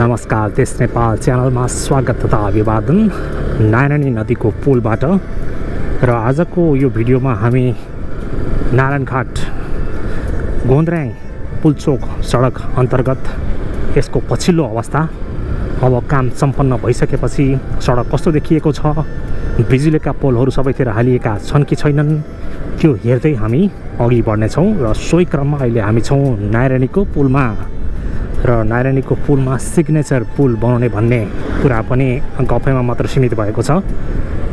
नमस्कार, देश नेपाल च्यानलमा स्वागत तथा अभिवादन नारायणी नदीको पुलबाट। र आजको यो भिडियोमा हामी नारायणघाट गोन्द्र्याङ पुलचोक सडक अन्तर्गत यसको पछिल्लो अवस्था, अब काम सम्पन्न भइसकेपछि सडक कस्तो देखिएको छ, बिजुलीका पोलहरू सबैतिर हालिएका छन् कि छैनन्, त्यो हेर्दै हामी अघि बढ्नेछौँ। र सोही क्रममा अहिले हामी छौँ नारायणीको पुलमा। र नारायणीको पुलमा सिग्नेचर पुल बनाउने भन्ने कुरा पनि गफैमा मात्र सीमित भएको छ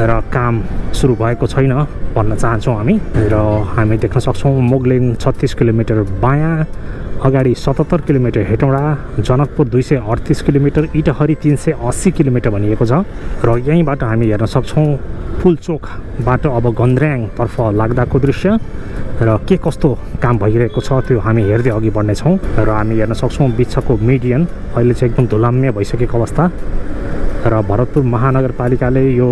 र काम सुरु भएको छैन भन्न चाहन्छौँ हामी। र हामी देख्न सक्छौँ मोगलिन 36 किलोमिटर बायाँ, अगाडि 77 kilometre Hetauda, Janakpur 238 kilometre, Itahari 380 kilometre भनिएको छ। र यहीँबाट हामी हेर्न सक्छौँ पुलचोकबाट अब गोन्द्र्याङतर्फ लाग्दाको दृश्य र के कस्तो काम भइरहेको छ त्यो हामी हेर्दै अघि बढ्नेछौँ। र हामी हेर्न सक्छौँ बिचको मिडियन अहिले चाहिँ एकदम धुलाम्य भइसकेको अवस्था। र भरतपुर महानगरपालिकाले यो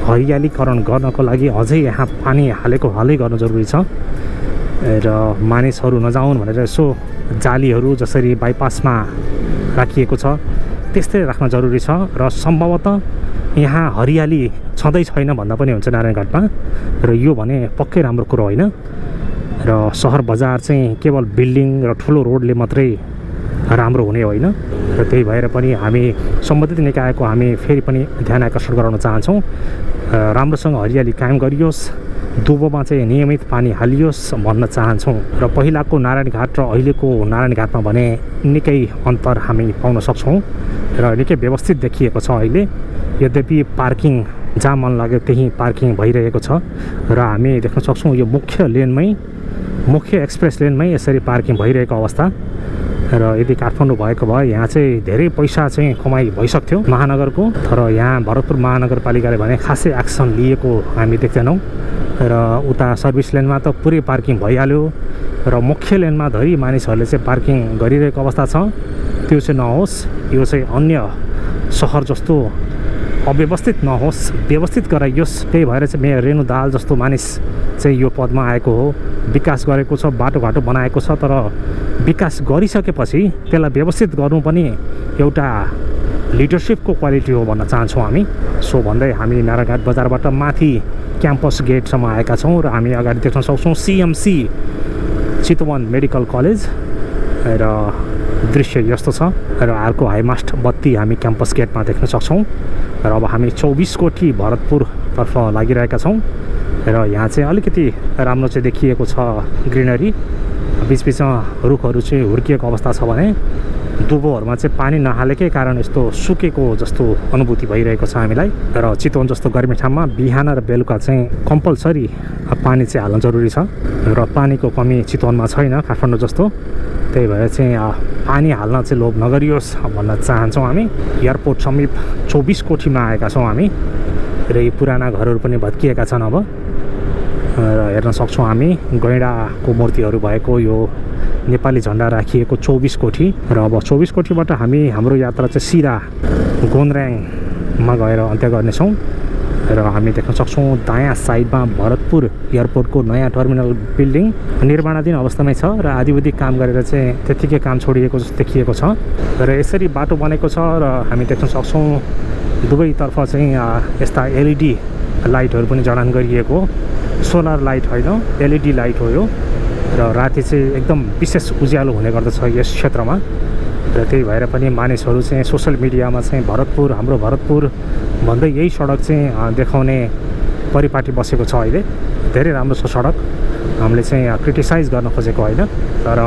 हरियालीकरण गर्नको लागि अझै यहाँ पानी हालेको हालै गर्न जरुरी छ। र मानिसहरू नजाउन् भनेर यसो जालीहरू जसरी बाइपासमा राखिएको छ त्यस्तै राख्न जरुरी छ। र सम्भवतः यहाँ हरियाली छँदै छैन भन्दा पनि हुन्छ नारायणघाटमा। र यो भने पक्कै राम्रो कुरो होइन। र सहर बजार चाहिँ केवल बिल्डिङ र ठुलो रोडले मात्रै राम्रो हुने होइन। र त्यही भएर पनि हामी सम्बन्धित निकायको हामी फेरि पनि ध्यान आकर्षण गराउन चाहन्छौँ। राम्रोसँग हरियाली कायम गरियोस्, दुबोमा चाहिँ नियमित पानी हालियोस् भन्न चाहन्छौँ। र पहिलाको नारायणघाट र अहिलेको नारायणघाटमा भने निकै अन्तर हामी पाउन सक्छौँ र निकै व्यवस्थित देखिएको छ अहिले। यद्यपि पार्किङ जहाँ मन लाग्यो त्यहीँ पार्किङ भइरहेको छ। र हामी देख्न सक्छौँ यो मुख्य एक्सप्रेस लेनमै यसरी पार्किङ भइरहेको अवस्था। र यदि काठमाडौँ भएको भए यहाँ चाहिँ धेरै पैसा चाहिँ कमाइ भइसक्थ्यो महानगरको, तर यहाँ भरतपुर महानगरपालिकाले भने खासै एक्सन लिएको हामी देख्दैनौँ। र उता सर्भिस लेनमा त पुरै पार्किङ भइहाल्यो र मुख्य लेनमा धरि मानिसहरूले चाहिँ पार्किङ गरिरहेको अवस्था छ। त्यो चाहिँ नहोस्, यो चाहिँ अन्य सहर जस्तो अव्यवस्थित नहोस्, व्यवस्थित गराइयोस्। त्यही भएर चाहिँ मेयर रेणु दाहाल जस्तो मानिस चाहिँ यो पदमा आएको हो। विकास गरेको छ, बाटोघाटो बनाएको छ, तर विकास गरिसकेपछि त्यसलाई व्यवस्थित गर्नु पनि एउटा लिडरसिपको क्वालिटी हो भन्न चाहन्छौँ हामी। सो भन्दै हामी नारायणघाट बजारबाट माथि क्याम्पस गेटसम्म आएका छौँ र हामी अगाडि देख्न सक्छौँ CMC चितवन मेडिकल कलेज। र दृश्य यस्तो छ। र अर्को हाइमास्ट बत्ती हामी क्याम्पस गेटमा देख्न सक्छौँ। र अब हामी 24 कोठी भरतपुरतर्फ लागिरहेका छौँ। र यहाँ चाहिँ अलिकति राम्रो चाहिँ देखिएको छ ग्रिनरी, बिचबिचमा रुखहरू चाहिँ हुर्किएको अवस्था छ भने दुबोहरूमा चाहिँ पानी नहालेकै कारण यस्तो सुकेको जस्तो अनुभूति भइरहेको छ हामीलाई। र चितवन जस्तो गर्मी ठाउँमा बिहान र बेलुका चाहिँ कम्पलसरी पानी चाहिँ हाल्न जरुरी छ। र पानीको कमी चितवनमा छैन काठमाडौँ जस्तो। त्यही भएर चाहिँ पानी हाल्न चाहिँ लोभ नगरियोस् भन्न चाहन्छौँ हामी। एयरपोर्ट समीप 24 कोठीमा आएका छौँ हामी। र यी पुराना घरहरू पनि भत्किएका छन् अब। र हेर्न सक्छौँ हामी गैँडाको मूर्तिहरू भएको यो नेपाली झन्डा राखिएको 24 कोठी। र अब 24 कोठीबाट हामी हाम्रो यात्रा चाहिँ सिधा गोन्द्र्याङमा गएर अन्त्य गर्नेछौँ। र हामी देख्न सक्छौँ दायाँ साइडमा भरतपुर एयरपोर्टको नयाँ टर्मिनल बिल्डिङ निर्माणाधीन अवस्थामै छ र आधिविधिक काम गरेर चाहिँ त्यत्तिकै काम छोडिएको जस्तो देखिएको छ। र यसरी बाटो बनेको छ र हामी देख्न सक्छौँ दुवैतर्फ चाहिँ यस्ता LED लाइटहरू पनि जडान गरिएको, सोलर लाइट होइन LED लाइट हो यो। र राति चाहिँ एकदम विशेष उज्यालो हुने गर्दछ यस क्षेत्रमा। र त्यही भएर पनि मानिसहरू चाहिँ सोसल मिडियामा चाहिँ भरतपुर हाम्रो भरतपुर भन्दै यही सडक चाहिँ देखाउने परिपाटी बसेको छ अहिले। धेरै राम्रो छ सडक, हामीले चाहिँ क्रिटिसाइज गर्न खोजेको होइन, तर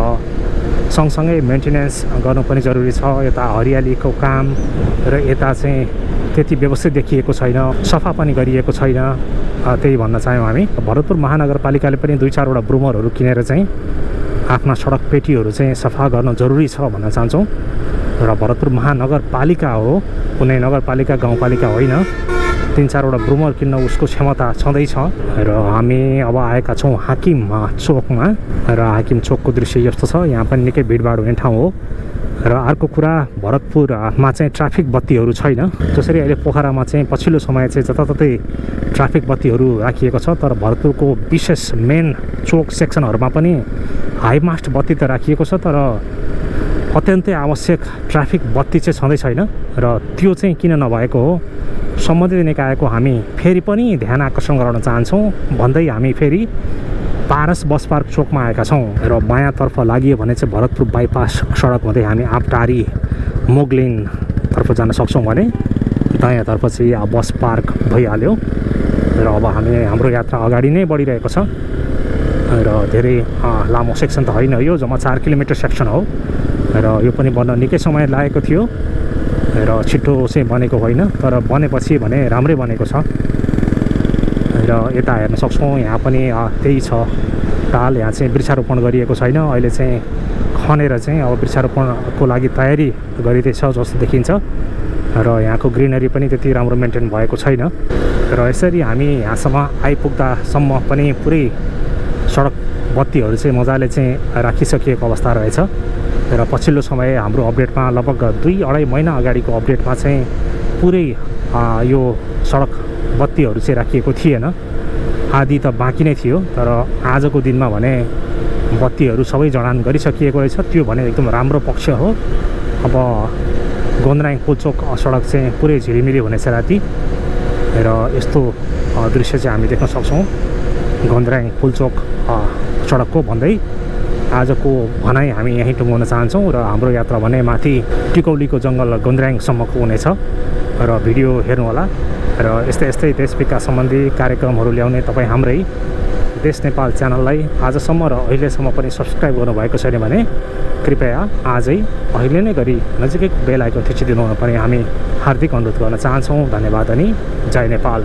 सँगसँगै मेन्टेनेन्स गर्नु पनि जरुरी छ। यता हरियालीको काम र यता चाहिँ त्यति व्यवस्थित देखिएको छैन, सफा पनि गरिएको छैन, त्यही भन्न चाह्यौँ हामी। भरतपुर महानगरपालिकाले पनि 2-4 वटा ब्रुमरहरू किनेर चाहिँ आफ्ना सडक पेटीहरू चाहिँ सफा गर्न जरुरी छ भन्न चाहन्छौँ। र भरतपुर महानगरपालिका हो, कुनै नगरपालिका गाउँपालिका होइन। 3-4 वटा ब्रुमर किन्न उसको क्षमता छँदैछ। र हामी अब आएका छौँ हाकिम चोकमा। र हाकिम चोकको दृश्य यस्तो छ, यहाँ पनि निकै भिडभाड हुने ठाउँ हो। र अर्को कुरा भरतपुरमा चाहिँ ट्राफिक बत्तीहरू छैन। जसरी अहिले पोखरामा चाहिँ पछिल्लो समय चाहिँ जताततै ट्राफिक बत्तीहरू राखिएको छ, तर भरतपुरको विशेष मेन चोक सेक्सनहरूमा पनि हाइमास्ट बत्ती त राखिएको छ, तर अत्यन्तै आवश्यक ट्राफिक बत्ती चाहिँ छँदै छैन र त्यो चाहिँ किन नभएको हो सम्बन्धित निकायको हामी फेरि पनि ध्यान आकर्षण गराउन चाहन्छौँ भन्दै हामी फेरि पारस बस पार्क चोकमा आएका छौँ र बायाँतर्फ लागियो भने चाहिँ भरतपुर बाइपास सडक हुँदै हामी आबटारी मोगलिनतर्फ जान सक्छौँ भने दायाँतर्फ चाहिँ बस पार्क भइहाल्यो र अब हाम्रो यात्रा अगाडि नै बढिरहेको छ र धेरै लामो सेक्सन त होइन यो जम्मा 4 किलोमिटर सेक्सन हो र यो पनि बन्न निकै समय लागेको थियो र छिटो चाहिँ बनेको होइन तर बनेपछि भने राम्रै बनेको छ र यता हेर्न सक्छौँ यहाँ पनि त्यही छ ताल यहाँ चाहिँ वृक्षारोपण गरिएको छैन अहिले चाहिँ खनेर चाहिँ अब वृक्षारोपणको लागि तयारी गरिँदैछ जस्तो देखिन्छ र यहाँको ग्रिनरी पनि त्यति राम्रो मेन्टेन भएको छैन र यसरी हामी यहाँसम्म आइपुग्दासम्म पनि पुरै सडक बत्तीहरू चाहिँ मजाले चाहिँ राखिसकिएको अवस्था रहेछ र पछिल्लो समय हाम्रो अपडेटमा लगभग 2-2.5 महिना अगाडिको अपडेटमा चाहिँ पुरै यो सडक बत्तीहरू चाहिँ राखिएको थिएन आदि त बाँकी नै थियो तर आजको दिनमा भने बत्तीहरू सबै जडान गरिसकिएको रहेछ त्यो भने एकदम राम्रो पक्ष हो अब गोन्द्राङ पुल्चोक सडक चाहिँ पुरै झिलिमिली हुनेछ राति र यस्तो दृश्य चाहिँ हामी देख्न सक्छौँ गोन्द्राङ पुल्चोक सडकको भन्दै आजको भनाइ हामी यहीँ टुङ्गाउन चाहन्छौँ र हाम्रो यात्रा भने माथि टिकौलीको जङ्गल गोन्द्राङसम्मको हुनेछ र भिडियो हेर्नुहोला र यस्तै देश विकास सम्बन्धी कार्यक्रमहरू ल्याउने तपाईँ हाम्रै देश नेपाल च्यानललाई आजसम्म र अहिलेसम्म पनि सब्सक्राइब गर्नुभएको छैन भने कृपया आजै अहिले नै गरी नजिकैको बेल आइकन थिचिदिनु हुन पनि हामी हार्दिक अनुरोध गर्न चाहन्छौँ। धन्यवाद अनि जय नेपाल।